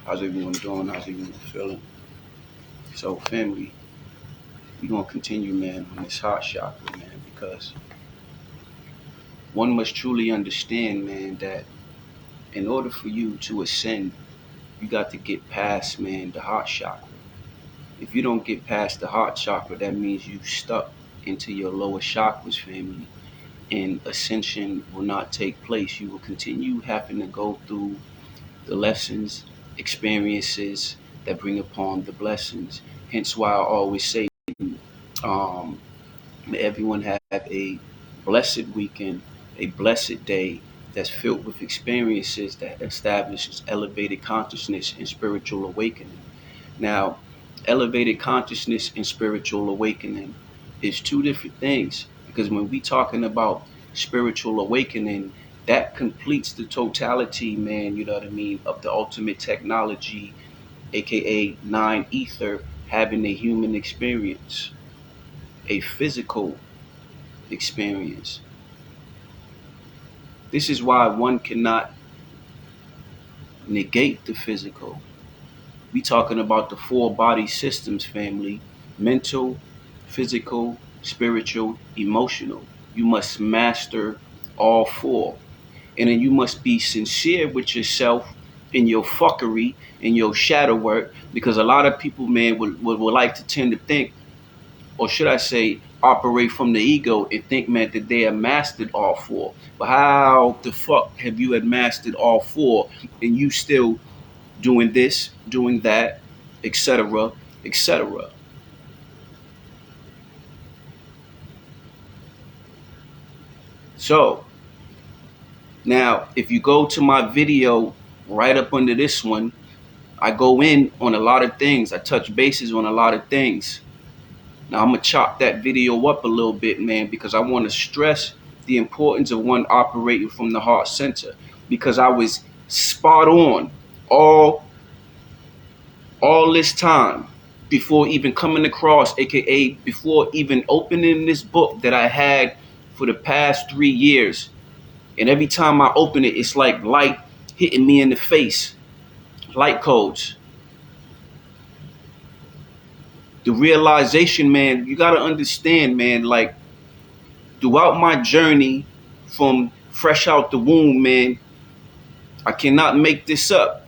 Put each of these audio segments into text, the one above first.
How's everyone doing? How's everyone feeling? So, family, we're going to continue, man, on this heart chakra, man, because one must truly understand, man, that in order for you to ascend, you got to get past, man, the heart chakra. If you don't get past the heart chakra, that means you stuck into your lower chakras, family, and ascension will not take place. You will continue having to go through the lessons, experiences that bring upon the blessings. Hence why I always say, um, may everyone have a blessed weekend, a blessed day that's filled with experiences that establishes elevated consciousness and spiritual awakening. Now, elevated consciousness and spiritual awakening is two different things, because when we talking about spiritual awakening, that completes the totality, man, you know what I mean, of the ultimate technology, aka nine ether, having a human experience, a physical experience. This is why one cannot negate the physical. We talking about the four body systems, family: mental, physical, spiritual, emotional. You must master all four. And then you must be sincere with yourself in your fuckery, in your shadow work, because a lot of people, man, would like to tend to think, or should I say, operate from the ego and think, man, that they have mastered all four. But how the fuck have you had mastered all four and you still doing this, doing that, etc., etc.? So now, if you go to my video right up under this one, I go in on a lot of things. I touch bases on a lot of things. Now I'm gonna chop that video up a little bit, man, because I want to stress the importance of one operating from the heart center, because I was spot on all this time before even coming across, aka before even opening this book that I had for the past 3 years. And every time I open it, it's like light hitting me in the face. Light codes. The realization, man, you got to understand, man, like throughout my journey from fresh out the womb, man, I cannot make this up.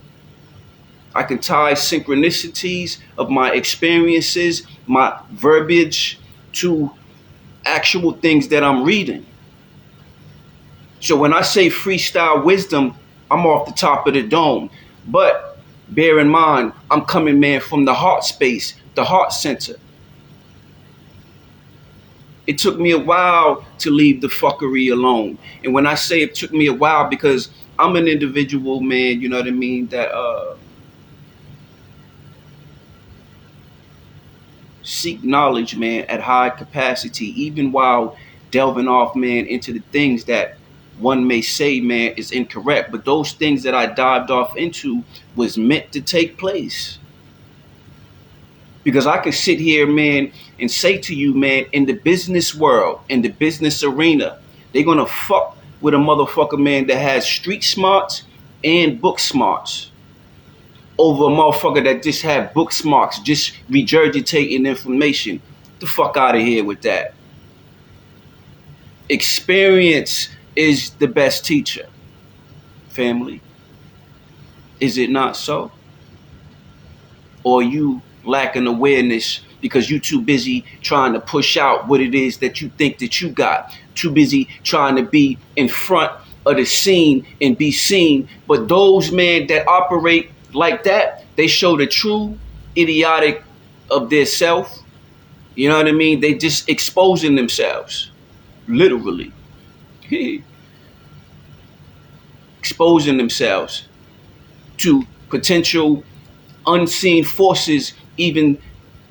I can tie synchronicities of my experiences, my verbiage, to actual things that I'm reading. So when I say freestyle wisdom, I'm off the top of the dome. But bear in mind, I'm coming, man, from the heart space, the heart center. It took me a while to leave the fuckery alone. And when I say it took me a while, because I'm an individual, man, you know what I mean, that seek knowledge, man, at high capacity, even while delving off, man, into the things that one may say, man, is incorrect. But those things that I dived off into was meant to take place. Because I could sit here, man, and say to you, man, in the business world, in the business arena, they're going to fuck with a motherfucker, man, that has street smarts and book smarts over a motherfucker that just have book smarts, just regurgitating information. Get the fuck out of here with that. Experience is the best teacher, family. Is it not so? Or you lacking awareness because you too busy trying to push out what it is that you think that you got, too busy trying to be in front of the scene and be seen. But those, men that operate like that, they show the true idiotic of their self. You know what I mean? They just exposing themselves, literally. Exposing themselves to potential unseen forces, even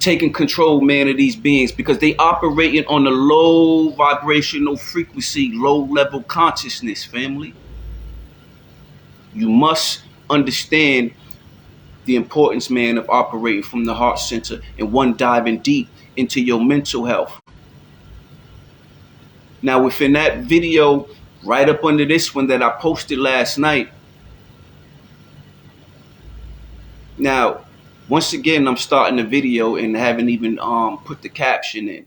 taking control, man, of these beings, because they operating on a low vibrational frequency, low level consciousness, family. You must understand the importance, man, of operating from the heart center, and one diving deep into your mental health. Now, within that video, right up under this one that I posted last night, Now, once again, I'm starting the video and haven't even put the caption in,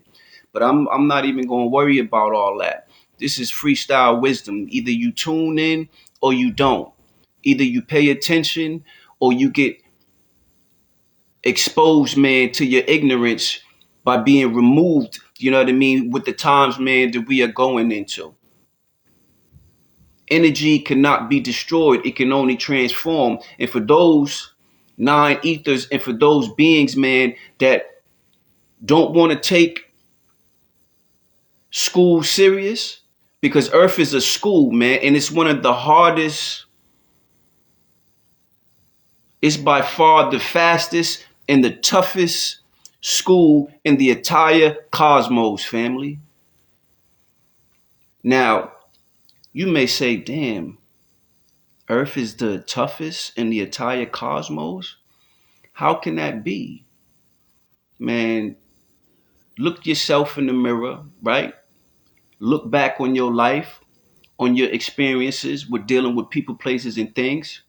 but I'm not even going to worry about all that. This is freestyle wisdom. Either you tune in or you don't. Either you pay attention or you get exposed, man, to your ignorance by being removed, you know what I mean, with the times, man, that we are going into. Energy cannot be destroyed, it can only transform. And for those nine ethers and for those beings, man, that don't want to take school serious, because Earth is a school, man, and it's one of the hardest, it's by far the fastest and the toughest school in the entire cosmos, family. Now, you may say, damn, Earth is the toughest in the entire cosmos? How can that be? Man, look yourself in the mirror, right? Look back on your life, on your experiences with dealing with people, places, and things.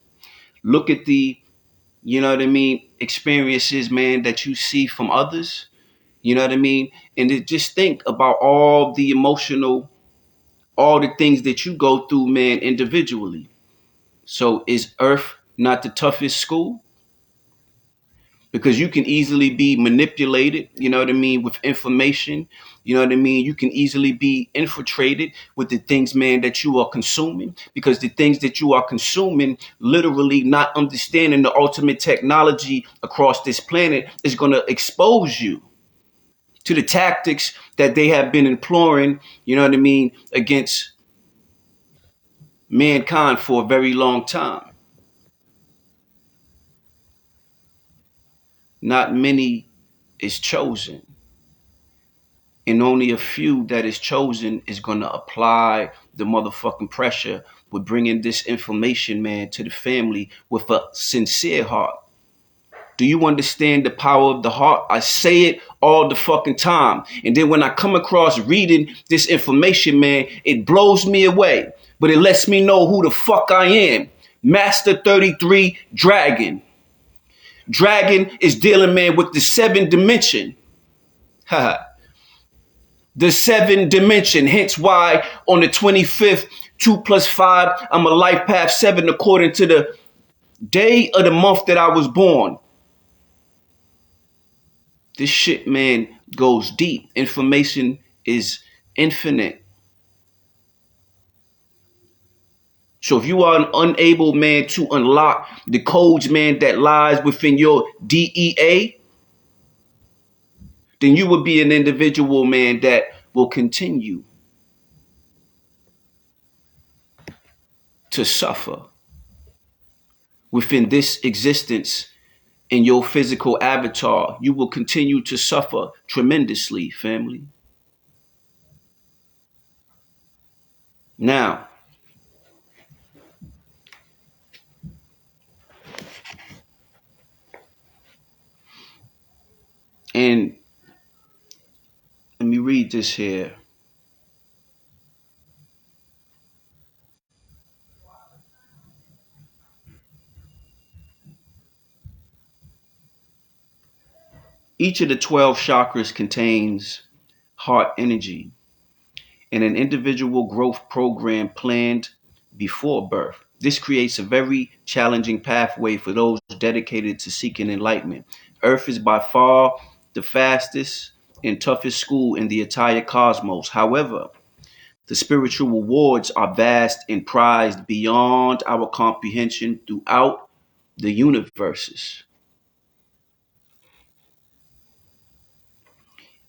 Look at the, you know what I mean, experiences, man, that you see from others. You know what I mean? And just think about all the emotional, all the things that you go through, man, individually. So is Earth not the toughest school? Because you can easily be manipulated, you know what I mean, with information, you know what I mean? You can easily be infiltrated with the things, man, that you are consuming, because the things that you are consuming, literally not understanding the ultimate technology across this planet, is going to expose you to the tactics that they have been employing, you know what I mean, against mankind for a very long time. Not many is chosen, and only a few that is chosen is going to apply the motherfucking pressure with bringing this information, man, to the family with a sincere heart. Do you understand the power of the heart? I say it all the fucking time. And then when I come across reading this information, man, it blows me away. But it lets me know who the fuck I am. Master 33 Dragon. Dragon is dealing, man, with the seventh dimension. The seventh dimension. Hence why on the 25th, 2 plus 5, I'm a life path 7 according to the day of the month that I was born. This shit, man, goes deep. Information is infinite. So if you are unable, man, to unlock the codes, man, that lies within your DEA, then you would be an individual, man, that will continue to suffer within this existence in your physical avatar. You will continue to suffer tremendously, family. Now, and let me read this here. Each of the 12 chakras contains heart energy and an individual growth program planned before birth. This creates a very challenging pathway for those dedicated to seeking enlightenment. Earth is by far the fastest and toughest school in the entire cosmos. However, the spiritual rewards are vast and prized beyond our comprehension throughout the universes.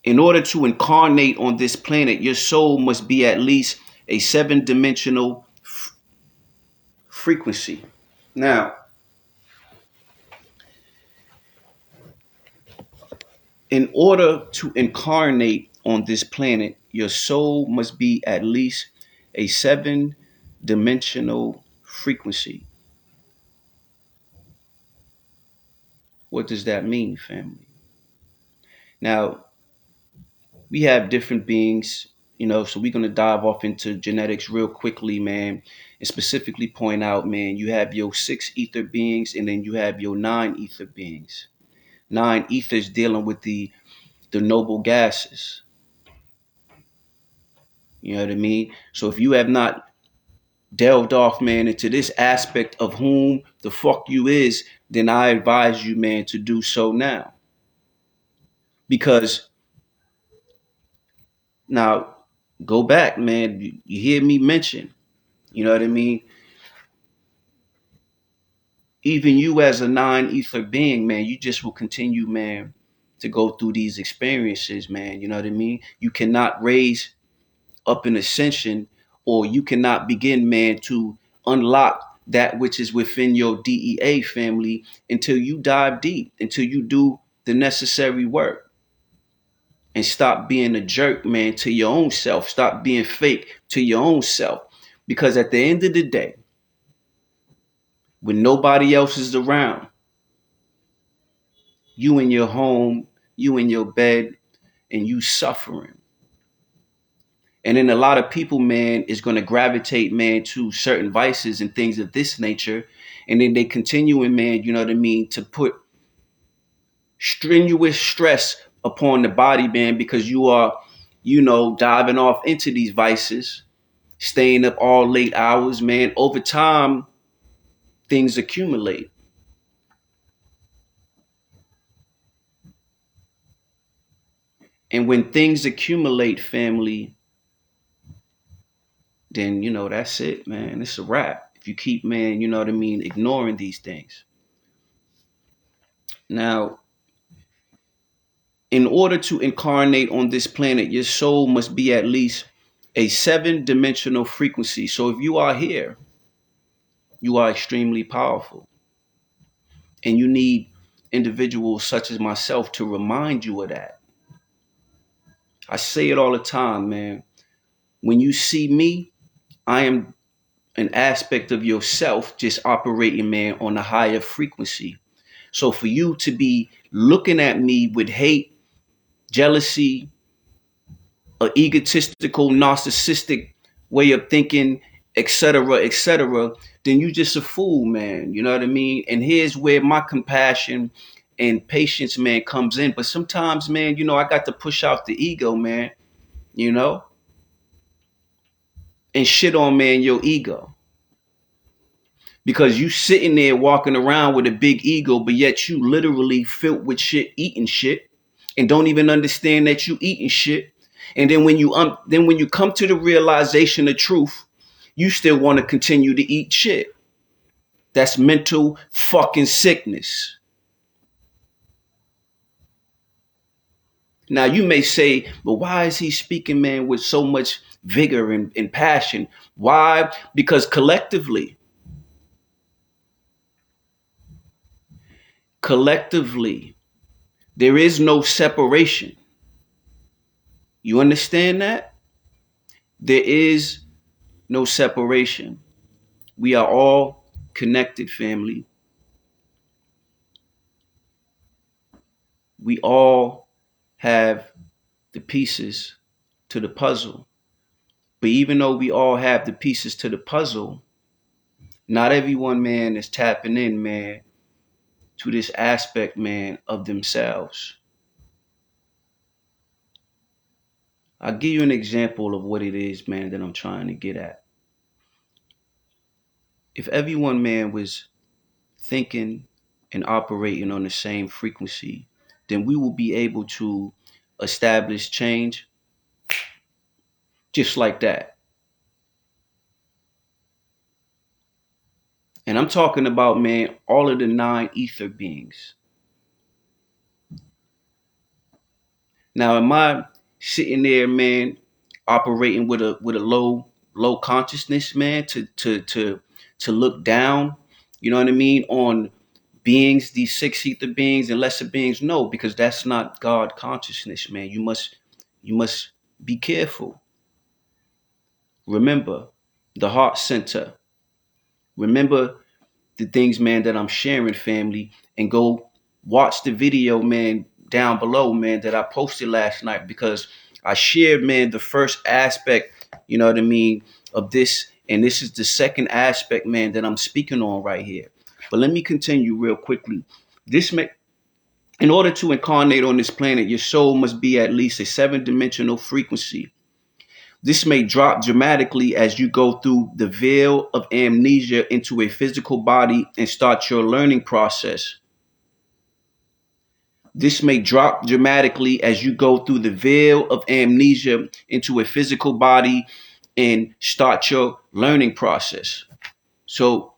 In order to incarnate on this planet, your soul must be at least a seven-dimensional frequency. Now, in order to incarnate on this planet, your soul must be at least a seven-dimensional frequency. What does that mean, family? Now, we have different beings, So we're going to dive off into genetics real quickly, man, and specifically point out, man, you have your 6 ether beings and then you have your 9 ether beings. 9 ethers dealing with the noble gases. You know what I mean? So if you have not delved off, man, into this aspect of whom the fuck you is, then I advise you, man, to do so now. Because now, go back, man. You hear me mention, you know what I mean? Even you as a 9 ether being, man, you just will continue, man, to go through these experiences, man. You know what I mean? You cannot raise up an ascension, or you cannot begin, man, to unlock that which is within your DEA family until you dive deep, until you do the necessary work and stop being a jerk, man, to your own self. Stop being fake to your own self. Because at the end of the day, when nobody else is around, you in your home, you in your bed, and you suffering. And then a lot of people, man, is going to gravitate, man, to certain vices and things of this nature. And then they continuing, man, you know what I mean, to put strenuous stress upon the body, man, because you are, diving off into these vices, staying up all late hours, man. Over time, things accumulate. And when things accumulate, family, then, that's it, man. It's a wrap. If you keep, man, you know what I mean, ignoring these things. Now, in order to incarnate on this planet, your soul must be at least a 7-dimensional frequency. So if you are here, you are extremely powerful. And you need individuals such as myself to remind you of that. I say it all the time, man. When you see me, I am an aspect of yourself just operating, man, on a higher frequency. So for you to be looking at me with hate, jealousy, an egotistical, narcissistic way of thinking, etc., then you just a fool, man. You know what I mean? And here's where my compassion and patience, man, comes in. But sometimes, man, I got to push out the ego, man, and shit on, man, your ego. Because you sitting there walking around with a big ego, but yet you literally filled with shit, eating shit, and don't even understand that you eating shit. And then when you come to the realization of truth, you still want to continue to eat shit. That's mental fucking sickness. Now you may say, but why is he speaking, man, with so much vigor and passion? Why? Because collectively, there is no separation. You understand that? There is no separation. We are all connected, family. We all have the pieces to the puzzle. But even though we all have the pieces to the puzzle, not everyone, man, is tapping in, man, to this aspect, man, of themselves. I'll give you an example of what it is, man, that I'm trying to get at. If everyone, man, was thinking and operating on the same frequency, then we will be able to establish change just like that. And I'm talking about, man, all of the 9 ether beings. Now, am I sitting there, man, operating with a low consciousness, man, to look down, you know what I mean, on beings, these 6 ether beings and lesser beings? No, because that's not God consciousness, man. You must be careful. Remember the heart center. Remember the things, man, that I'm sharing, family, and go watch the video, man, down below, man, that I posted last night, because I shared, man, the first aspect, you know what I mean, of this. And this is the second aspect, man, that I'm speaking on right here. But let me continue real quickly. This may, in order to incarnate on this planet, your soul must be at least a 7-dimensional frequency. This may drop dramatically as you go through the veil of amnesia into a physical body and start your learning process. This may drop dramatically as you go through the veil of amnesia into a physical body and start your learning process. So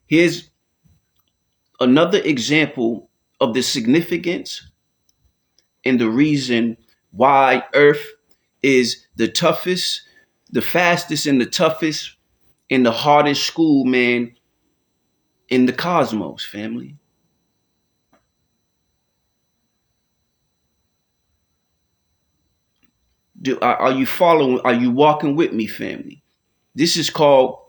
here's another example of the significance and the reason why Earth is the toughest, the fastest, and the toughest and the hardest school, man, in the cosmos, family. Are you following? Are you walking with me, family? This is called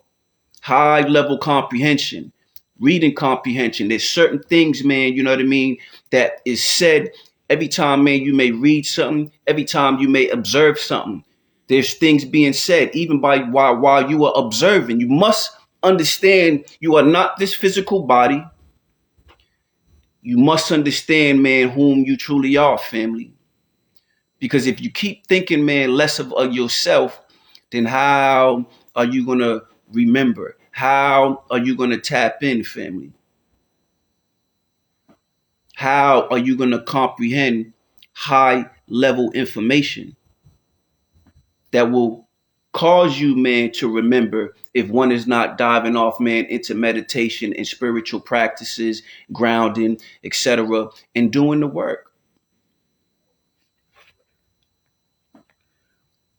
high level comprehension, reading comprehension. There's certain things, man, you know what I mean, that is said every time, man, you may read something, every time you may observe something. There's things being said, even by while you are observing. You must understand you are not this physical body. You must understand, man, whom you truly are, family. Because if you keep thinking, man, less of yourself, then how are you going to remember? How are you going to tap in, family? How are you going to comprehend high level information that will cause you, man, to remember if one is not diving off, man, into meditation and spiritual practices, grounding, etc., and doing the work?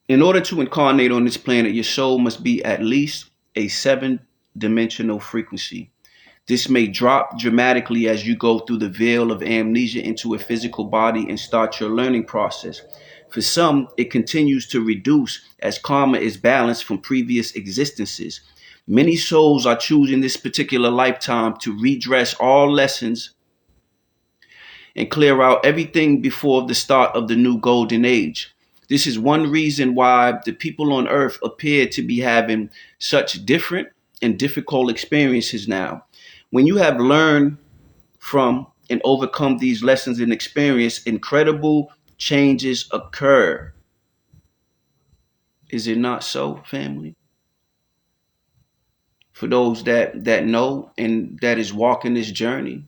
In order to incarnate on this planet, your soul must be at least a 7-dimensional frequency. This may drop dramatically as you go through the veil of amnesia into a physical body and start your learning process. For some, it continues to reduce as karma is balanced from previous existences. Many souls are choosing this particular lifetime to redress all lessons and clear out everything before the start of the new golden age. This is one reason why the people on earth appear to be having such different and difficult experiences now. When you have learned from and overcome these lessons and experience, incredible changes occur. Is it not so, family? For those that know and that is walking this journey,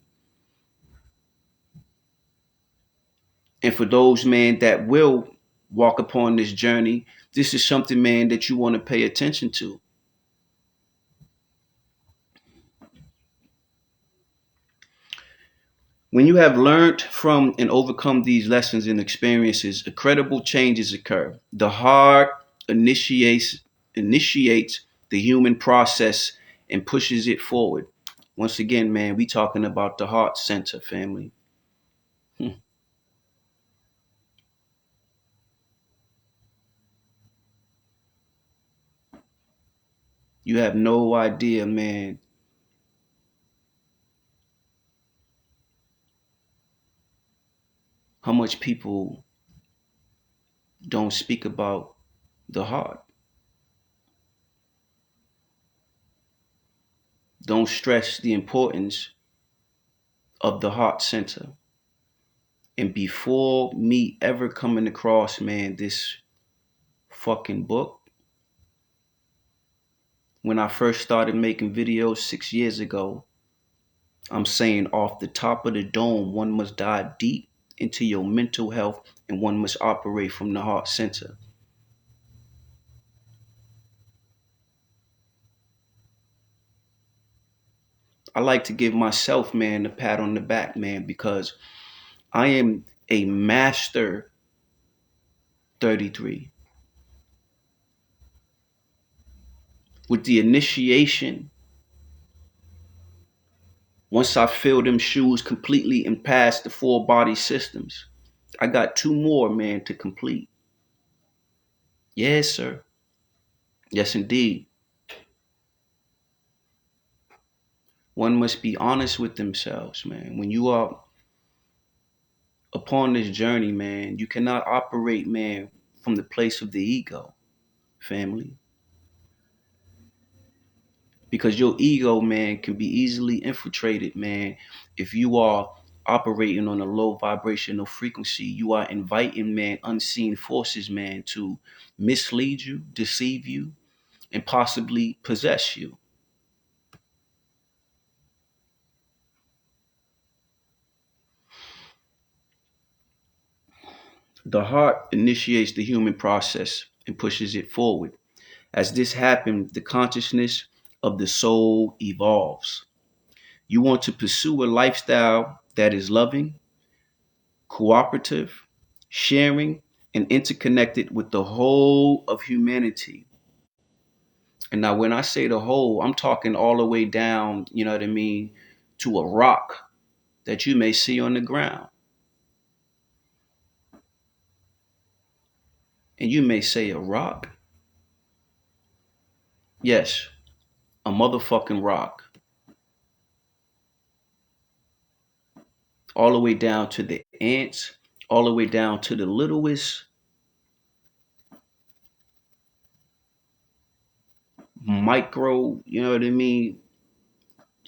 and for those, man, that will walk upon this journey, this is something, man, that you want to pay attention to. When you have learned from and overcome these lessons and experiences, incredible changes occur. The heart initiates the human process and pushes it forward. Once again, man, we talking about the heart center, family. You have no idea, man, how much people don't speak about the heart, don't stress the importance of the heart center. And before me ever coming across, man, this fucking book, when I first started making videos 6 years ago, I'm saying off the top of the dome, one must dive deep into your mental health and one must operate from the heart center. I like to give myself, man, a pat on the back, man, because I am a master 33. With the initiation, once I fill them shoes completely and pass the 4 body systems, I got 2 more, man, to complete. Yes, sir. Yes, indeed. One must be honest with themselves, man. When you are upon this journey, man, you cannot operate, man, from the place of the ego, family. Because your ego, man, can be easily infiltrated, man. If you are operating on a low vibrational frequency, you are inviting, man, unseen forces, man, to mislead you, deceive you, and possibly possess you. The heart initiates the human process and pushes it forward. As this happens, the consciousness of the soul evolves. You want to pursue a lifestyle that is loving, cooperative, sharing, and interconnected with the whole of humanity. And now, when I say the whole, I'm talking all the way down, you know what I mean, to a rock that you may see on the ground. And you may say, a rock? Yes, a motherfucking rock. All the way down to the ants, all the way down to the littlest micro, you know what I mean,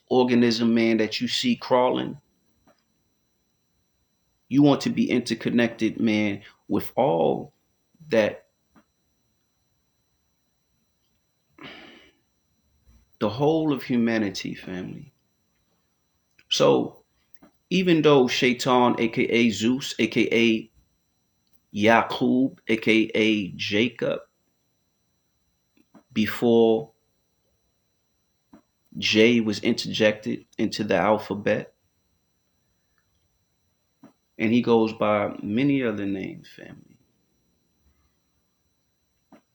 organism, man, that you see crawling. You want to be interconnected, man, with all that, the whole of humanity, family. So even though Shaitan, aka Zeus, aka Yaqub, aka Jacob, before J was interjected into the alphabet, and he goes by many other names, family.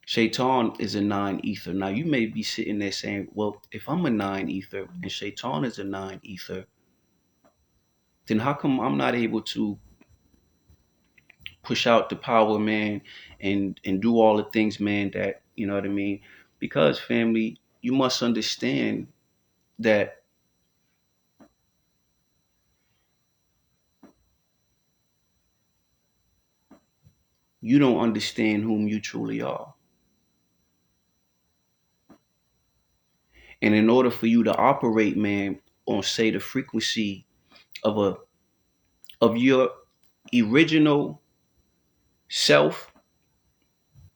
Shaitan is a nine ether. Now you may be sitting there saying, well, if I'm a nine ether and Shaitan is a nine ether, then how come I'm not able to push out the power, man, and do all the things, man, that, you know what I mean? Because, family, you must understand that you don't understand whom you truly are. And in order for you to operate, man, on, say, the frequency of a of your original self,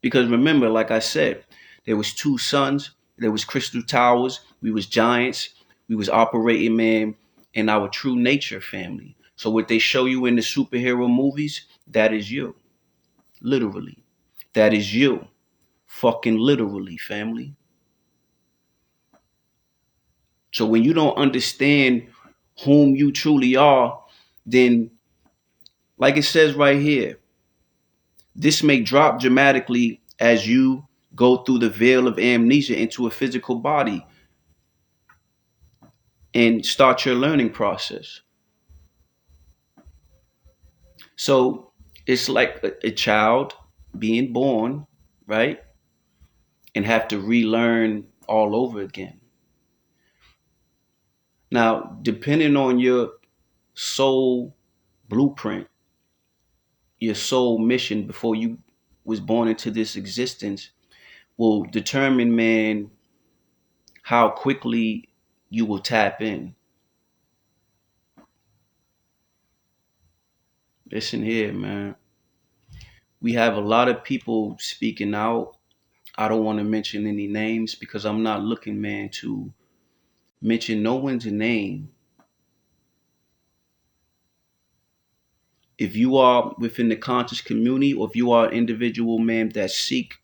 because remember, like I said, there was two suns, there was crystal towers, we was giants, we was operating, man, in our true nature, family. So what they show you in the superhero movies, that is you. Literally. That is you. Fucking literally, family. So when you don't understand whom you truly are, then, like it says right here, this may drop dramatically as you go through the veil of amnesia into a physical body and start your learning process. So it's like a child being born, right? And have to relearn all over again. Now, depending on your soul blueprint, your soul mission before you was born into this existence will determine, man, how quickly you will tap in. Listen here, man. We have a lot of people speaking out. I don't want to mention any names because I'm not looking, man, to mention no one's name. If you are within the conscious community, or if you are an individual, man, that seek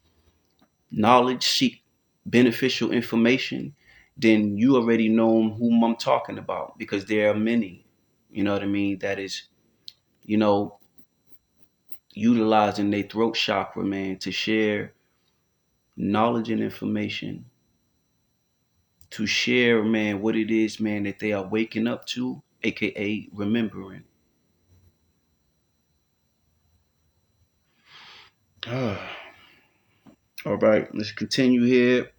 knowledge, seek beneficial information, then you already know whom I'm talking about, because there are many, you know what I mean, that is, you know, utilizing their throat chakra, man, to share knowledge and information, to share, man, what it is, man, that they are waking up to, aka remembering. All right, let's continue here.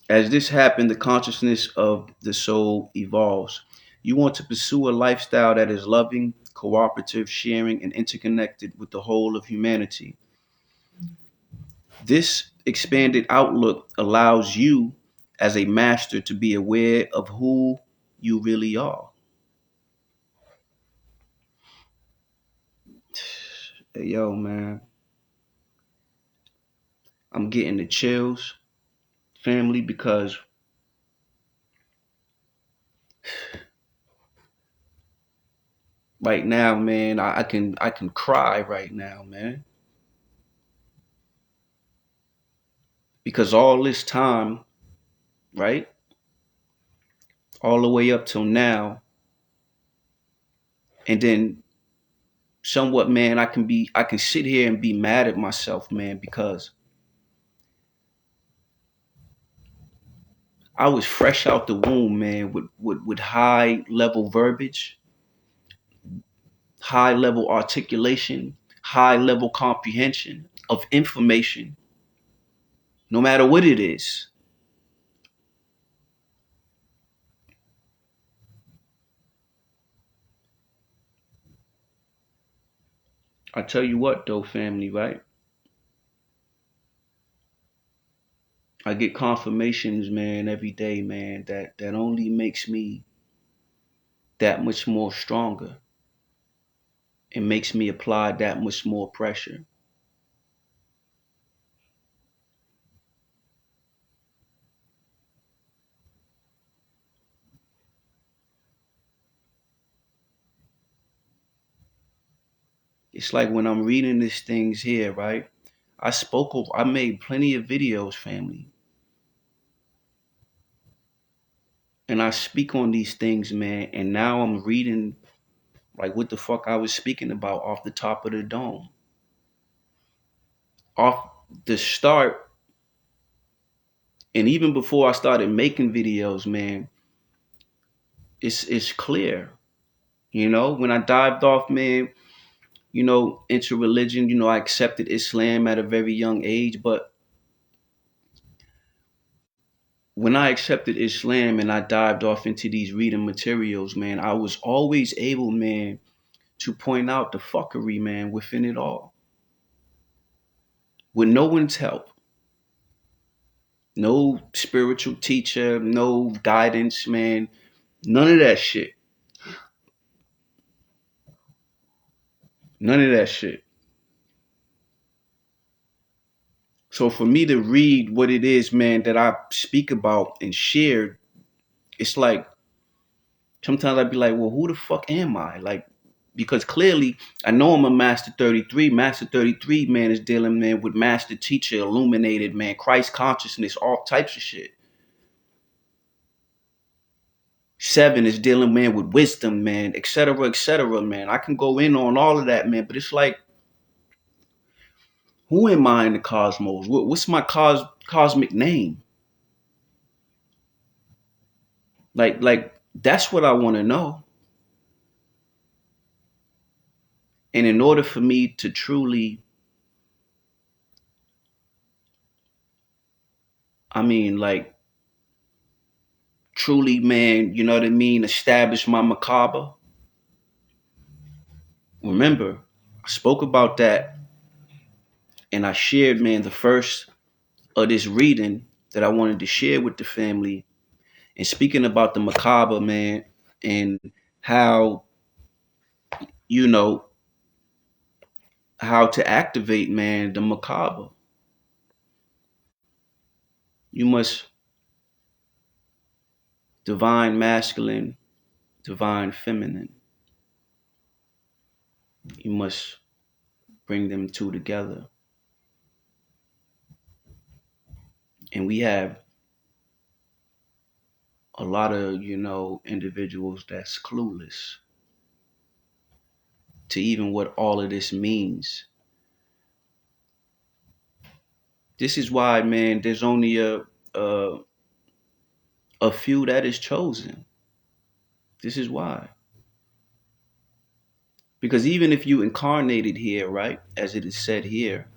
As this happened, the consciousness of the soul evolves. You want to pursue a lifestyle that is loving, cooperative, sharing, and interconnected with the whole of humanity. This expanded outlook allows you as a master to be aware of who you really are. Hey, yo, man, I'm getting the chills, family, because right now, man, I can cry right now, man, because all this time, right, all the way up till now, and then somewhat, man, I can sit here and be mad at myself, man, because I was fresh out the womb, man, with high level verbiage, high level articulation, high level comprehension of information, no matter what it is. I tell you what, though, family, right? I get confirmations, man, every day, man, that only makes me that much more stronger. It makes me apply that much more pressure. It's like when I'm reading these things here, right? I made plenty of videos, family, and I speak on these things, man. And now I'm reading like what the fuck I was speaking about off the top of the dome, off the start, and even before I started making videos, man. It's clear, when I dived off, man, into religion. I accepted Islam at a very young age, but when I accepted Islam and I dived off into these reading materials, man, I was always able, man, to point out the fuckery, man, within it all. With no one's help, no spiritual teacher, no guidance, man, none of that shit. None of that shit. So for me to read what it is, man, that I speak about and share, it's like sometimes I'd be like, well, who the fuck am I? Like, because clearly I know I'm a master 33. Master 33, man, is dealing, man, with master teacher, illuminated, man, Christ consciousness, all types of shit. 7 is dealing, man, with wisdom, man, et cetera, man. I can go in on all of that, man, but it's like, who am I in the cosmos? What's my cosmic name? Like that's what I want to know. And in order for me to truly, I mean, like, truly, man, you know what I mean, establish my macabre. Remember, I spoke about that and I shared, man, the first of this reading that I wanted to share with the family. And speaking about the macabre, man, and how, you know, how to activate, man, the macabre. You must divine masculine, divine feminine. You must bring them two together. And we have a lot of, individuals that's clueless to even what all of this means. This is why, man, there's only a, a few that is chosen. This is why. Because even if you incarnated here, right, as it is said here,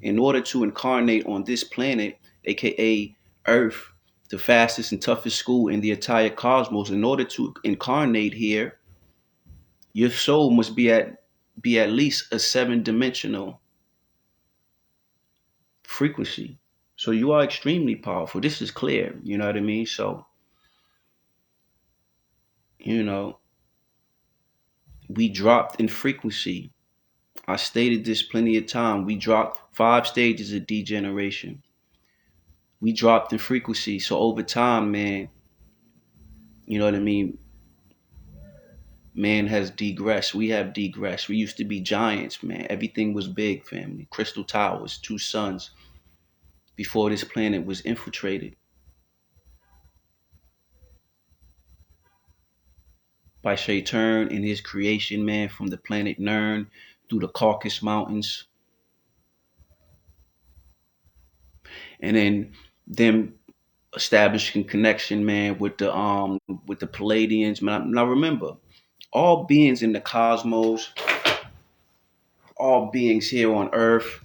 in order to incarnate on this planet, aka Earth, the fastest and toughest school in the entire cosmos, in order to incarnate here, Your soul must be at least a 7-dimensional frequency. So you are extremely powerful. This is clear. You know what I mean? So, you know, we dropped in frequency. I stated this plenty of time. We dropped 5 stages of degeneration. We dropped in frequency. So over time, man, you know what I mean? Man has degressed. We have degressed. We used to be giants, man. Everything was big, family. Crystal towers, 2 suns before this planet was infiltrated by Shaitan and his creation, man, from the planet Nern through the Caucasus Mountains. And then them establishing connection, man, with the Palladians. Man, now remember, all beings in the cosmos, all beings here on Earth,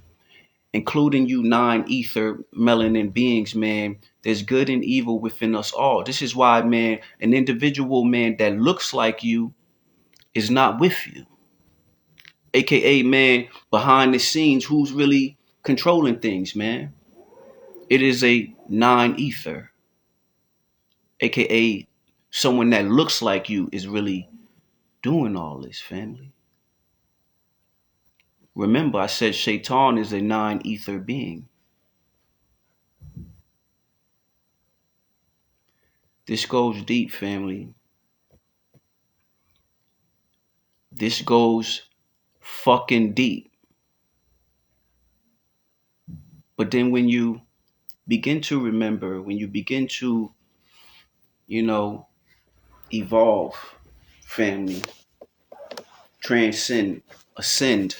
including you 9 ether melanin beings, man, there's good and evil within us all. This is why, man, an individual, man, that looks like you is not with you. AKA, man, behind the scenes, who's really controlling things, man? It is a 9 ether, AKA someone that looks like you is really doing all this, family. Remember, I said Shaitan is a 9 ether being. This goes deep, family. This goes fucking deep. But then when you begin to remember, when you begin to, you know, evolve, family, transcend, ascend,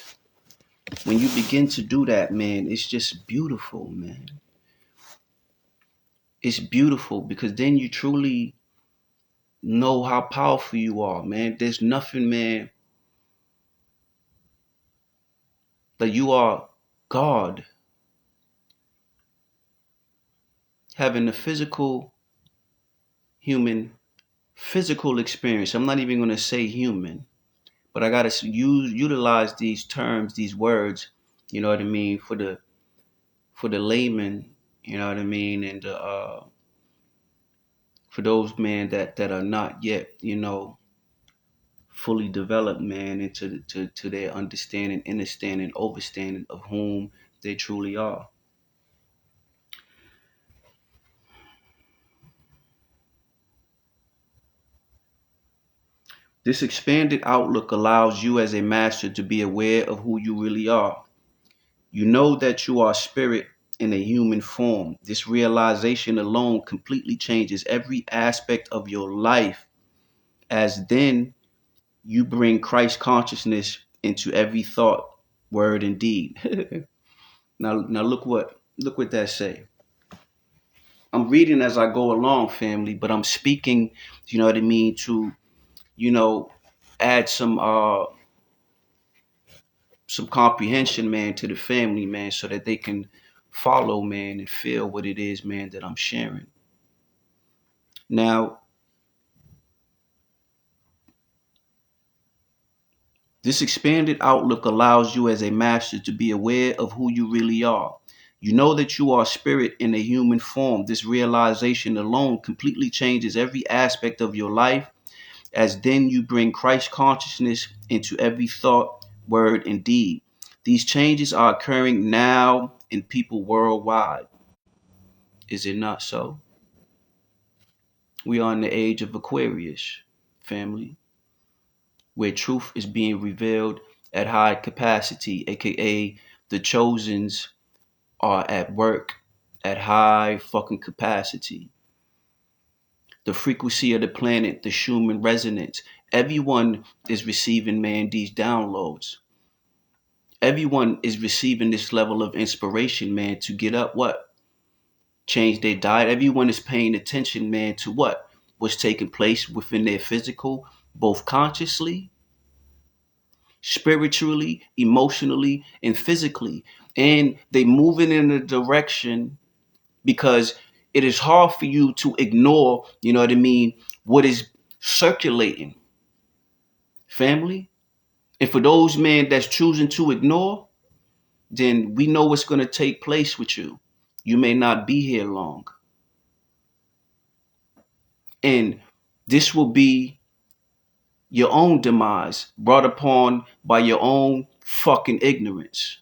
when you begin to do that, man, it's just beautiful, man. It's beautiful because then you truly know how powerful you are, man. There's nothing, man, that you are God. Having the physical experience. I'm not even going to say human, but I got to utilize these terms, these words, you know what I mean, for the layman, you know what I mean, and for those, man, that are not yet, you know, fully developed, man, into to their understanding, understanding, overstanding of whom they truly are. This expanded outlook allows you as a master to be aware of who you really are. You know that you are spirit in a human form. This realization alone completely changes every aspect of your life, as then you bring Christ consciousness into every thought, word, and deed. Now look what that say. I'm reading as I go along, family, but I'm speaking, you know what I mean, to, you know, add some comprehension, man, to the family, man, so that they can follow, man, and feel what it is, man, that I'm sharing. Now, this expanded outlook allows you as a master to be aware of who you really are. You know that you are spirit in a human form. This realization alone completely changes every aspect of your life, as then you bring Christ consciousness into every thought, word, and deed. These changes are occurring now in people worldwide. Is it not so? We are in the age of Aquarius, family, where truth is being revealed at high capacity, aka the chosens are at work at high fucking capacity. The frequency of the planet, the Schumann resonance, everyone is receiving, man, these downloads. Everyone is receiving this level of inspiration, man, to get up, what? Change their diet. Everyone is paying attention, man, to what? What's taking place within their physical, both consciously, spiritually, emotionally, and physically. And they moving in a direction because it is hard for you to ignore, you know what I mean, what is circulating. family. And for those, man, that's choosing to ignore, then we know what's going to take place with you. You may not be here long. And this will be your own demise brought upon by your own fucking ignorance.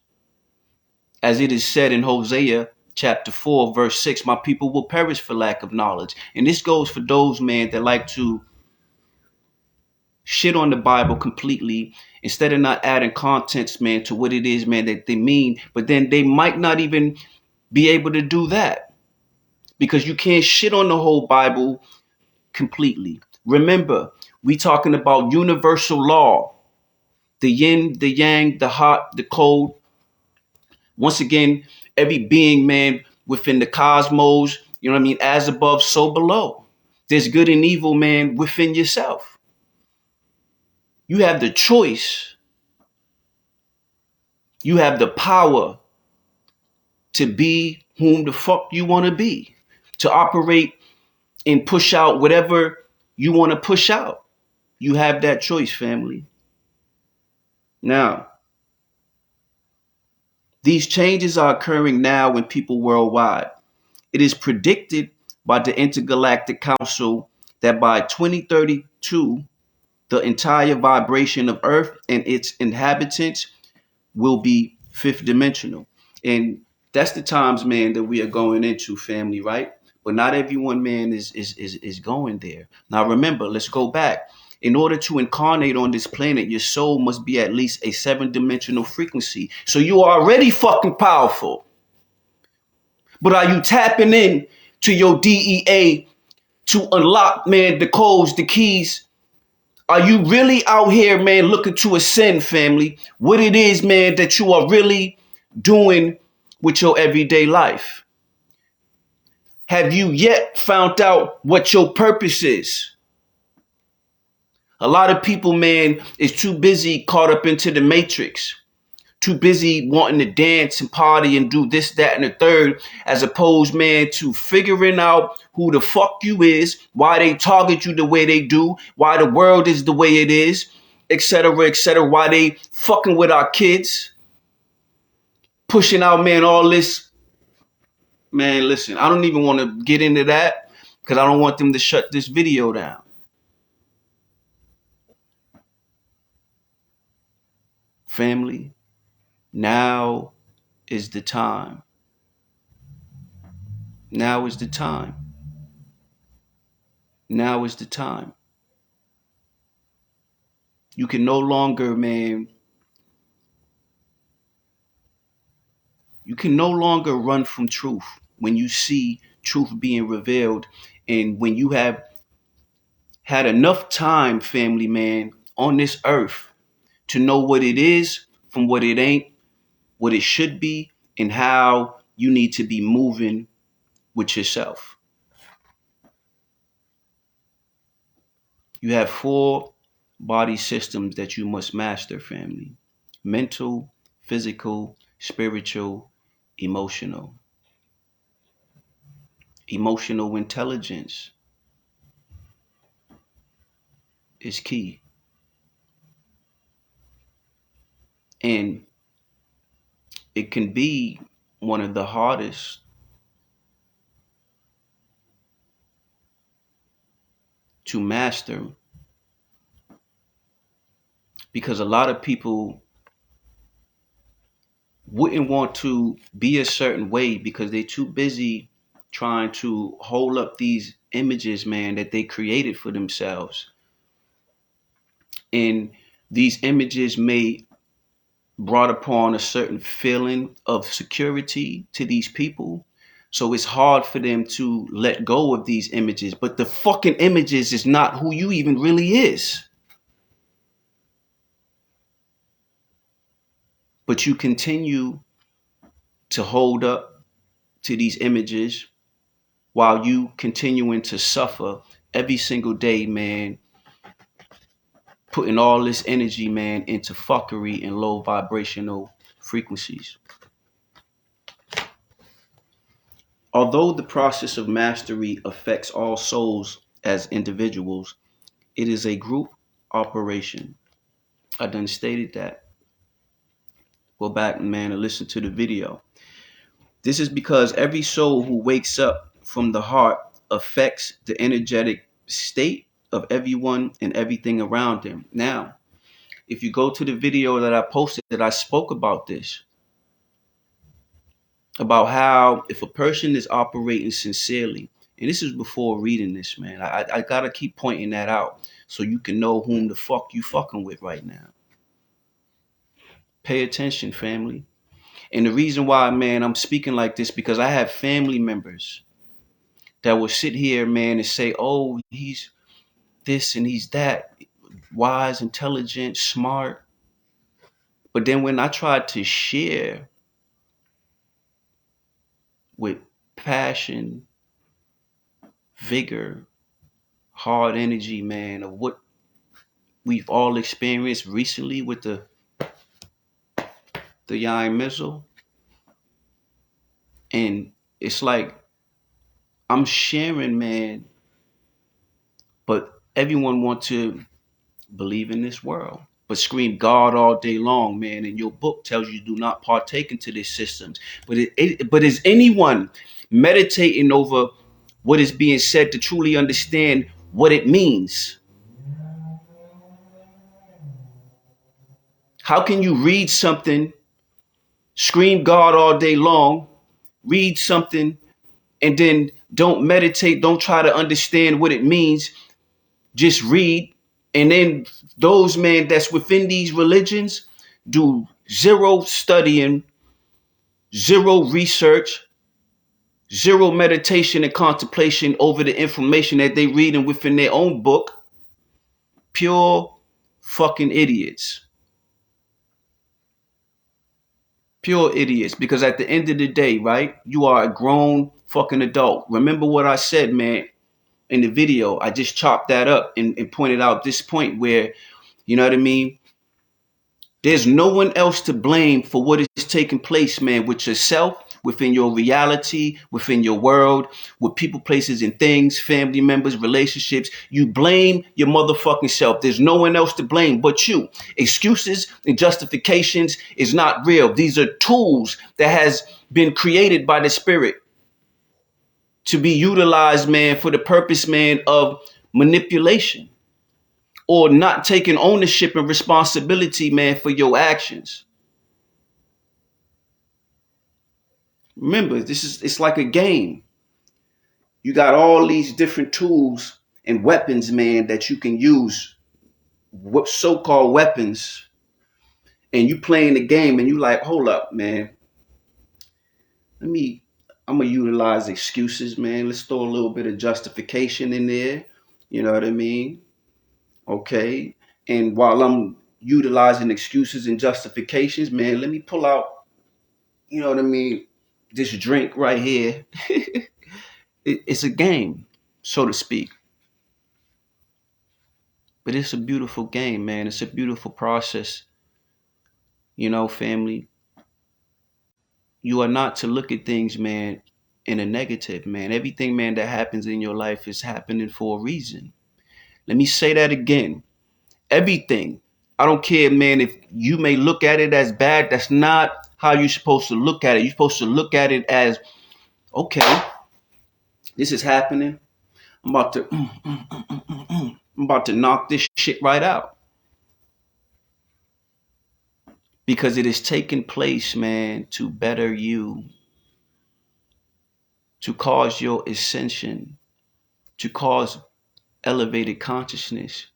As it is said in Hosea chapter 4, verse 6, my people will perish for lack of knowledge. And this goes for those, man, that like to shit on the Bible completely instead of not adding contents, man, to what it is, man, that they mean. But then they might not even be able to do that because you can't shit on the whole Bible completely. Remember, we talking about universal law, the yin, the yang, the hot, the cold. Once again, every being, man, within the cosmos, you know what I mean, as above, so below. There's good and evil, man, within yourself. You have the choice. You have the power to be whom the fuck you want to be, to operate and push out whatever you want to push out. You have that choice, family. Now, these changes are occurring now in people worldwide. It is predicted by the Intergalactic Council that by 2032, the entire vibration of Earth and its inhabitants will be fifth dimensional. And that's the times, man, that we are going into, family, right? But not everyone, man, is going there. Now remember, let's go back. In order to incarnate on this planet, your soul must be at least a 7-dimensional frequency. So you are already fucking powerful. But are you tapping in to your DEA to unlock, man, the codes, the keys? Are you really out here, man, looking to ascend, family? What it is, man, that you are really doing with your everyday life? Have you yet found out what your purpose is? A lot of people, man, is too busy caught up into the matrix, too busy wanting to dance and party and do this, that, and the third, as opposed, man, to figuring out who the fuck you is, why they target you the way they do, why the world is the way it is, etc., why they fucking with our kids, pushing out, man, all this. Man, listen, I don't even want to get into that because I don't want them to shut this video down. Family, now is the time. Now is the time. Now is the time. You can no longer, man, you can no longer run from truth when you see truth being revealed and when you have had enough time, family, man, on this earth to know what it is from what it ain't, what it should be, and how you need to be moving with yourself. You have 4 body systems that you must master, family: mental, physical, spiritual, emotional. Emotional intelligence is key. And it can be one of the hardest to master because a lot of people wouldn't want to be a certain way because they're too busy trying to hold up these images, man, that they created for themselves. And these images may brought upon a certain feeling of security to these people. So it's hard for them to let go of these images. But the fucking images is not who you even really is. But you continue to hold up to these images while you continuing to suffer every single day, man, putting all this energy, man, into fuckery and low vibrational frequencies. Although the process of mastery affects all souls as individuals, it is a group operation. I done stated that. Go back, man, and listen to the video. This is because every soul who wakes up from the heart affects the energetic state of everyone and everything around them. Now, if you go to the video that I posted, that I spoke about this, about how if a person is operating sincerely, and this is before reading this, man, I gotta keep pointing that out so you can know whom the fuck you fucking with right now. Pay attention, family. And the reason why, man, I'm speaking like this, because I have family members that will sit here, man, and say, oh, he's this and he's that, wise, intelligent, smart. But then when I try to share with passion, vigor, hard energy, man, of what we've all experienced recently with the iron missile, and it's like I'm sharing, man, but everyone wants to believe in this world, but scream God all day long, man. And your book tells you do not partake into these systems. But is anyone meditating over what is being said to truly understand what it means? How can you read something, scream God all day long, read something, and then don't meditate, don't try to understand what it means, just read, and then those, man, that's within these religions do zero studying, zero research, zero meditation and contemplation over the information that they read and within their own book? Pure fucking idiots. Pure idiots. Because at the end of the day, right, you are a grown fucking adult. Remember what I said, man, in the video. I just chopped that up and pointed out this point where, you know what I mean? There's no one else to blame for what is taking place, man, with yourself, within your reality, within your world, with people, places, and things, family members, relationships. You blame your motherfucking self. There's no one else to blame but you. Excuses and justifications is not real. These are tools that has been created by the spirit to be utilized, man, for the purpose, man, of manipulation, or not taking ownership and responsibility, man, for your actions. Remember, it's like a game. You got all these different tools and weapons, man, that you can use, what so-called weapons, and you playing the game and you like, hold up, man. I'm gonna utilize excuses, man. Let's throw a little bit of justification in there. You know what I mean? Okay. And while I'm utilizing excuses and justifications, man, let me pull out, you know what I mean, this drink right here. It's a game, so to speak. But it's a beautiful game, man. It's a beautiful process. You know, family, you are not to look at things, man, in a negative, man. Everything, man, that happens in your life is happening for a reason. Let me say that again. Everything. I don't care, man, if you may look at it as bad. That's not how you're supposed to look at it. You're supposed to look at it as, okay, this is happening. I'm about to, I'm about to knock this shit right out. Because it is taking place, man, to better you, to cause your ascension, to cause elevated consciousness.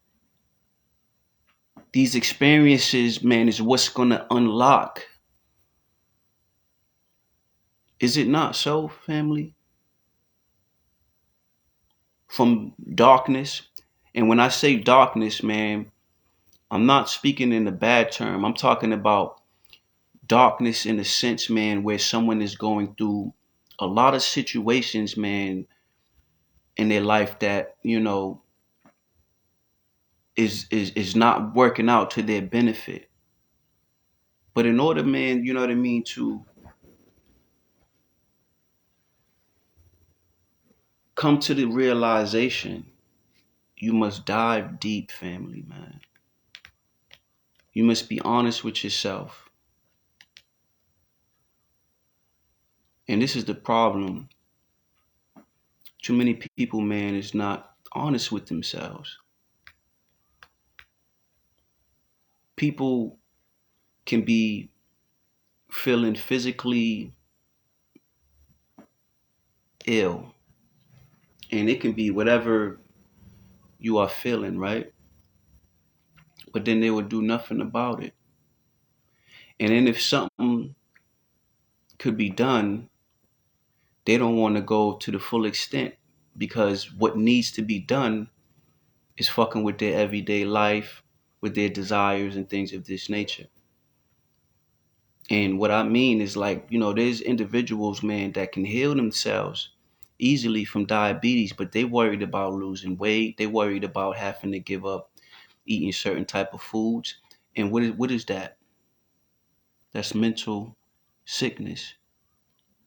These experiences, man, is what's going to unlock. Is it not so, family? From darkness. And when I say darkness, man, I'm not speaking in a bad term. I'm talking about darkness in a sense, man, where someone is going through a lot of situations, man, in their life that, you know, is not working out to their benefit. But in order, man, you know what I mean, to come to the realization, you must dive deep, family, man. You must be honest with yourself. And this is the problem. Too many people, man, is not honest with themselves. People can be feeling physically ill, and it can be whatever you are feeling, right? But then they will do nothing about it. And then if something could be done, they don't want to go to the full extent because what needs to be done is fucking with their everyday life, with their desires and things of this nature. And what I mean is, like, there's individuals, man, that can heal themselves easily from diabetes, but they worried about losing weight. They worried about having to give up eating certain type of foods. And what is that? That's mental sickness.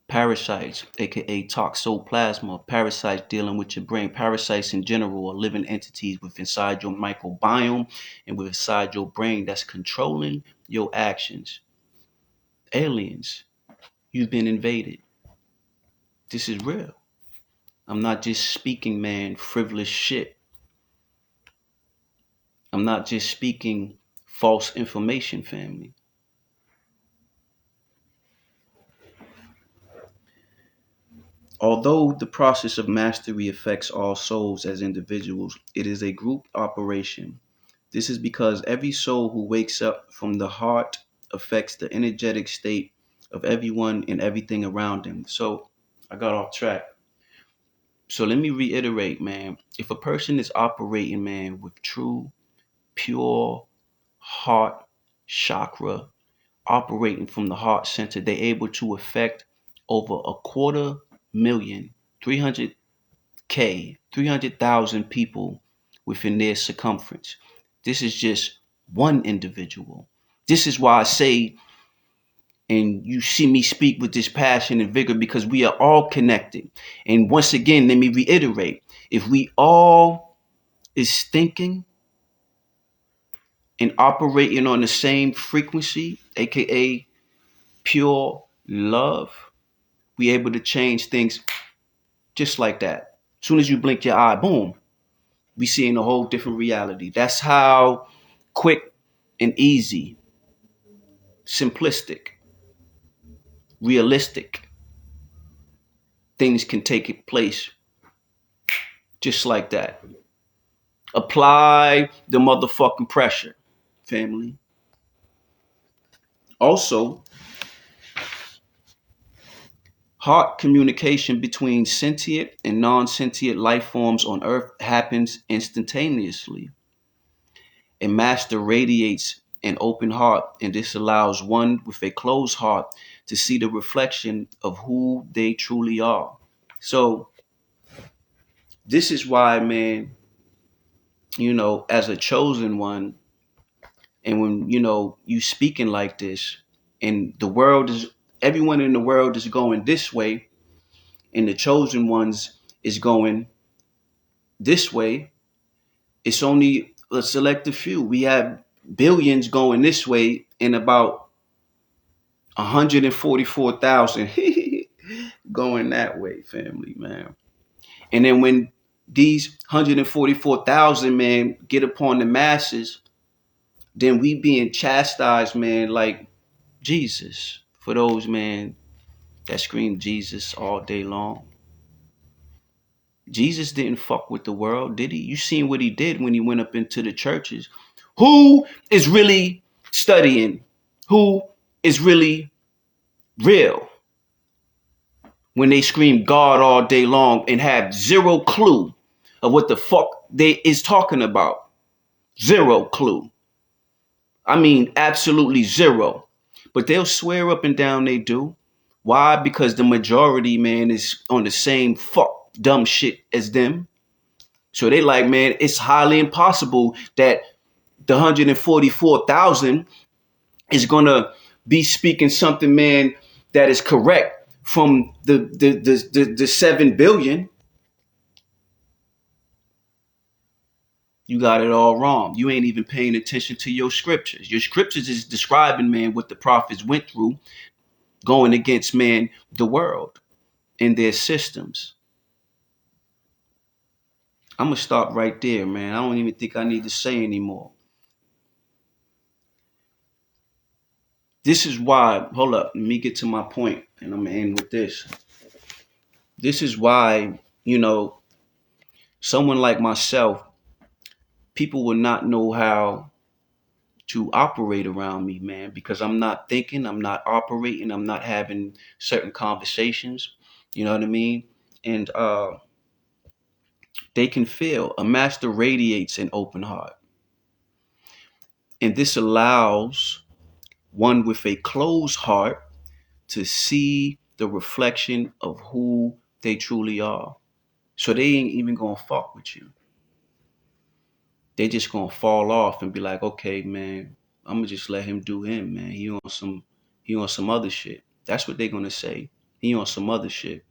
Parasites, aka toxoplasma, parasites dealing with your brain. Parasites in general are living entities with inside your microbiome and with inside your brain that's controlling your actions. Aliens, you've been invaded. This is real. I'm not just speaking, man, frivolous shit. I'm not just speaking false information, family. Although the process of mastery affects all souls as individuals, it is a group operation. This is because every soul who wakes up from the heart affects the energetic state of everyone and everything around them. So I got off track. So let me reiterate, man. If a person is operating, man, with true, pure heart chakra, operating from the heart center, they're able to affect over a quarter million, 300K, 300,000 people within their circumference. This is just one individual. This is why I say, and you see me speak with this passion and vigor, because we are all connected. And once again, let me reiterate, if we all is thinking and operating on the same frequency, aka pure love, we able to change things just like that. As soon as you blink your eye, boom, we seeing a whole different reality. That's how quick and easy, simplistic, realistic things can take place just like that. Apply the motherfucking pressure, family. Also, heart communication between sentient and non-sentient life forms on Earth happens instantaneously. A master radiates an open heart, and this allows one with a closed heart to see the reflection of who they truly are. So, this is why, man, as a chosen one, and when, you speaking like this, and everyone in the world is going this way, and the chosen ones is going this way, it's only a selective few. We have billions going this way and about 144,000 going that way, family, man. And then when these 144,000, man, get upon the masses, then we being chastised, man, like Jesus. For those, man, that scream Jesus all day long. Jesus didn't fuck with the world, did he? You seen what he did when he went up into the churches. Who is really studying? Who is really real? When they scream God all day long and have zero clue of what the fuck they is talking about. Zero clue. I mean, absolutely zero. But they'll swear up and down they do. Why? Because the majority, man, is on the same fuck dumb shit as them. So they like, man, it's highly impossible that the 144,000 is gonna be speaking something, man, that is correct from the 7 billion. You got it all wrong. You ain't even paying attention to your scriptures. Your scriptures is describing, man, what the prophets went through going against, man, the world and their systems. I'm going to stop right there, man. I don't even think I need to say anymore. This is why, hold up, let me get to my point, and I'm going to end with this. This is why, someone like myself, people will not know how to operate around me, man, because I'm not thinking, I'm not operating, I'm not having certain conversations. You know what I mean? And they can feel a master radiates an open heart. And this allows one with a closed heart to see the reflection of who they truly are. So they ain't even gonna fuck with you. They just gonna fall off and be like, okay, man, I'm gonna just let him do him, man. He on some other shit. That's what they gonna say. He on some other shit.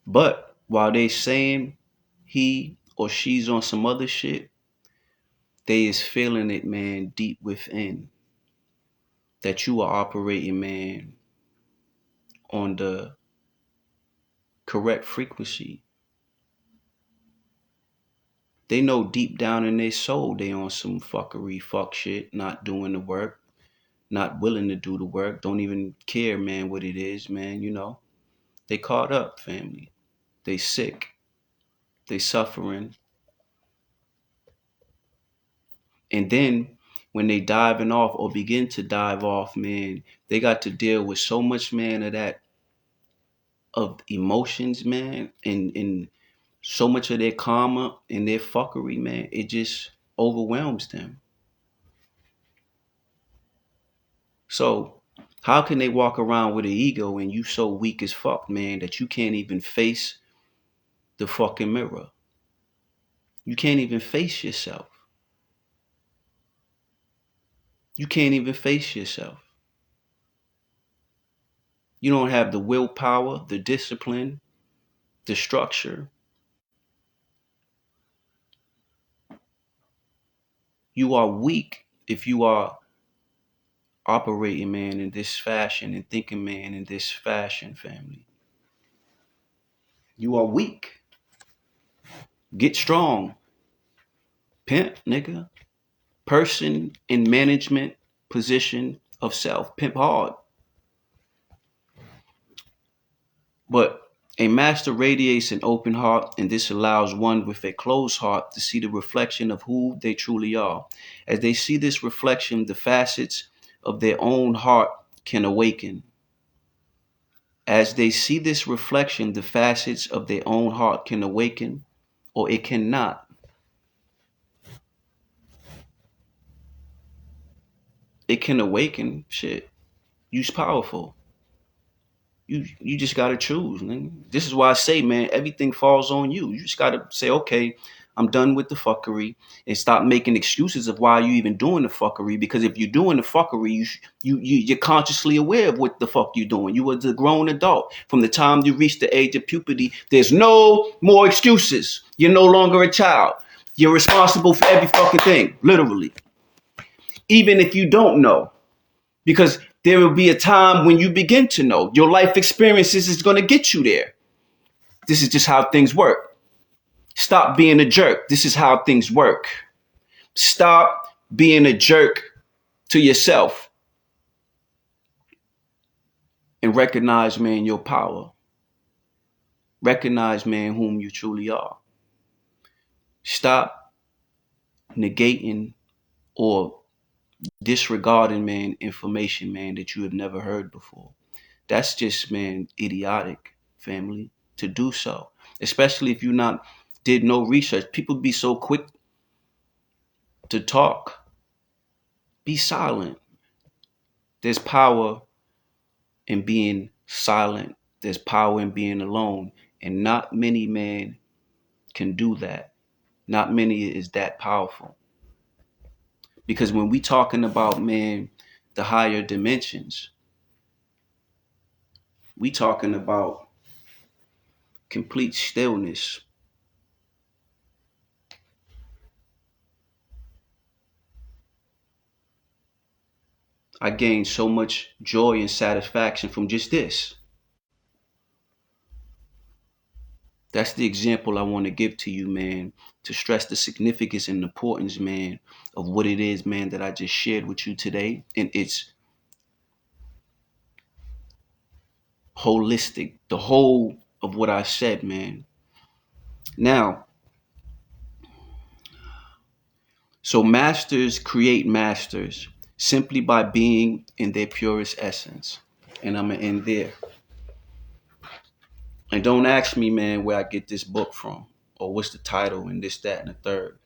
But while they saying he or she's on some other shit, they is feeling it, man, deep within, that you are operating, man, on the correct frequency. They know deep down in their soul they on some fuckery, fuck shit, not doing the work, not willing to do the work, don't even care, man, what it is, man, They caught up, family. They sick. They suffering. And then when they diving off or begin to dive off, man, they got to deal with so much, man, of emotions, man, and so much of their karma and their fuckery, man. It just overwhelms them. So how can they walk around with an ego and you so weak as fuck, man, that you can't even face the fucking mirror? You can't even face yourself. You can't even face yourself. You don't have the willpower, the discipline, the structure. You are weak if you are operating, man, in this fashion and thinking, man, in this fashion, family. You are weak. Get strong. Pimp, nigga. Person in management position of self. Pimp hard. But a master radiates an open heart, and this allows one with a closed heart to see the reflection of who they truly are. As they see this reflection, the facets of their own heart can awaken. As they see this reflection, the facets of their own heart can awaken, or it cannot. It can awaken. Shit. You's powerful. You just gotta choose, man. This is why I say, man, everything falls on you. You just gotta say, okay, I'm done with the fuckery, and stop making excuses of why you even doing the fuckery. Because if you're doing the fuckery, you're consciously aware of what the fuck you're doing. You was a grown adult. From the time you reach the age of puberty, there's no more excuses. You're no longer a child. You're responsible for every fucking thing, literally. Even if you don't know. Because there will be a time when you begin to know. Your life experiences is going to get you there. This is just how things work. Stop being a jerk. This is how things work. Stop being a jerk to yourself and recognize, man, your power. Recognize, man, whom you truly are. Stop negating or disregarding, man, information, man, that you have never heard before. That's just, man, idiotic, family, to do so. Especially if you not did no research. People be so quick to talk. Be silent. There's power in being silent. There's power in being alone. And not many men can do that. Not many is that powerful. Because when we talking about, man, the higher dimensions, we talking about complete stillness, I gained so much joy and satisfaction from just this. That's the example I want to give to you, man, to stress the significance and importance, man, of what it is, man, that I just shared with you today. And it's holistic, the whole of what I said, man. Now, so masters create masters simply by being in their purest essence. And I'm going to end there. And don't ask me, man, where I get this book from or what's the title and this, that, and the third.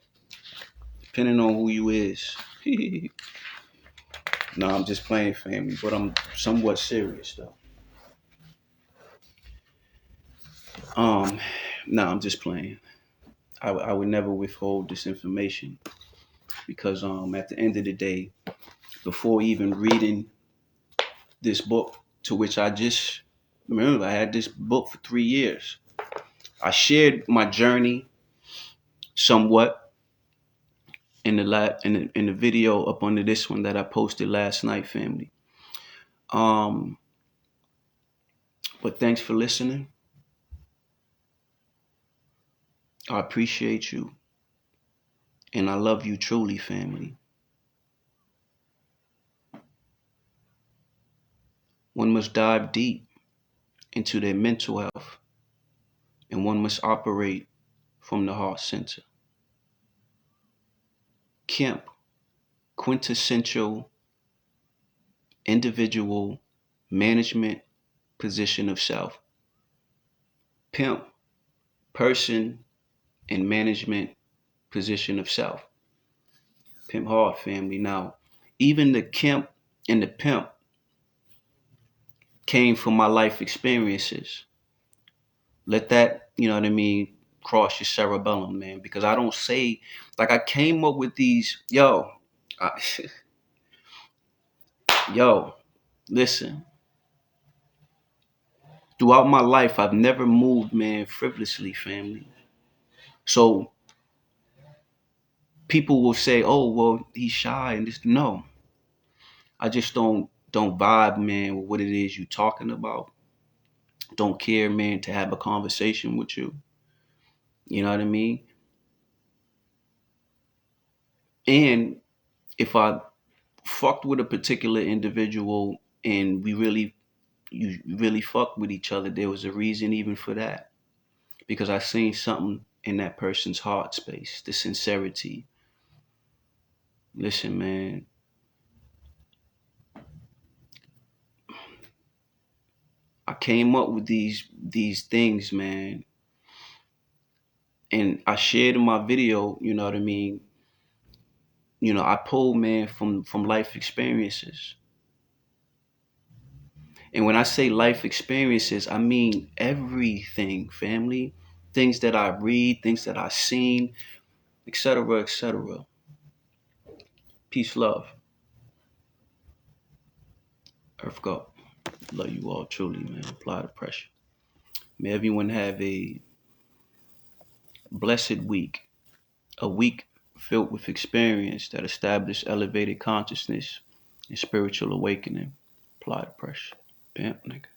Depending on who you is. No, I'm just playing, family, but I'm somewhat serious, though. No, I'm just playing. I would never withhold this information because at the end of the day, before even reading this book, to which I just remember I had this book for 3 years. I shared my journey somewhat in the video up under this one that I posted last night, family. But thanks for listening. I appreciate you. And I love you truly, family. One must dive deep into their mental health, and one must operate from the heart center. Kemp, quintessential individual management position of self. Pimp, person and management position of self. Pimp hard, family. Now, even the Kemp and the pimp came from my life experiences. Let that, you know what I mean, cross your cerebellum, man, because I don't say, like, I came up with these, yo, listen, throughout my life, I've never moved, man, frivolously, family. So people will say, oh, well, he's shy and this. No, I just don't vibe, man, with what it is you talking about. Don't care, man, to have a conversation with you. You know what I mean? And if I fucked with a particular individual and you really fucked with each other, there was a reason even for that. Because I seen something in that person's heart space, the sincerity. Listen, man, I came up with these things, man, and I shared in my video, you know what I mean? You know, I pulled, man, from life experiences. And when I say life experiences, I mean everything, family. Things that I read, things that I've seen, etc., etc. Peace, love. Earth God. Love you all truly, man. Apply the pressure. May everyone have a blessed week. A week filled with experience that establish elevated consciousness and spiritual awakening. Apply the pressure. Pimp, nigga.